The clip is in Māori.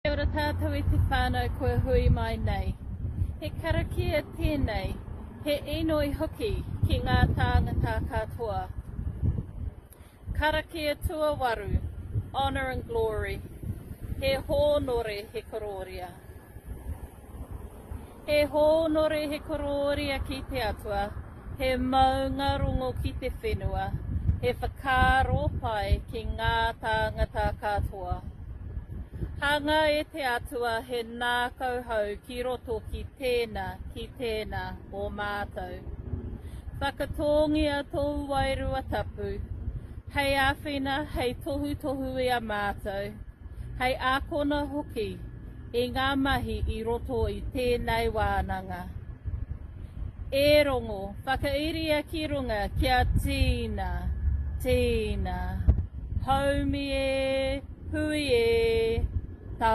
Kia ora tātou e te whānau kua hui mai nei. He karakia tēnei, he enoi hoki ki ngā tāngata katoa. Karakia tua waru, honour and glory. He hōnore he kororia. He hōnore he kororia ki te atua, he maunga rongo ki te whenua, he whakaro pai ki ngā tāngata katoa. Hanga e te atua he nākau hau ki roto ki tēnā o mātou. Whakatongia tō wairua tapu, hei āwhina hei tohu i a mātou, hei ākona hoki i ngā mahi i roto i tēnei wānanga. E rongo, whakairia ki runga kia tīna, haumi e, hui e,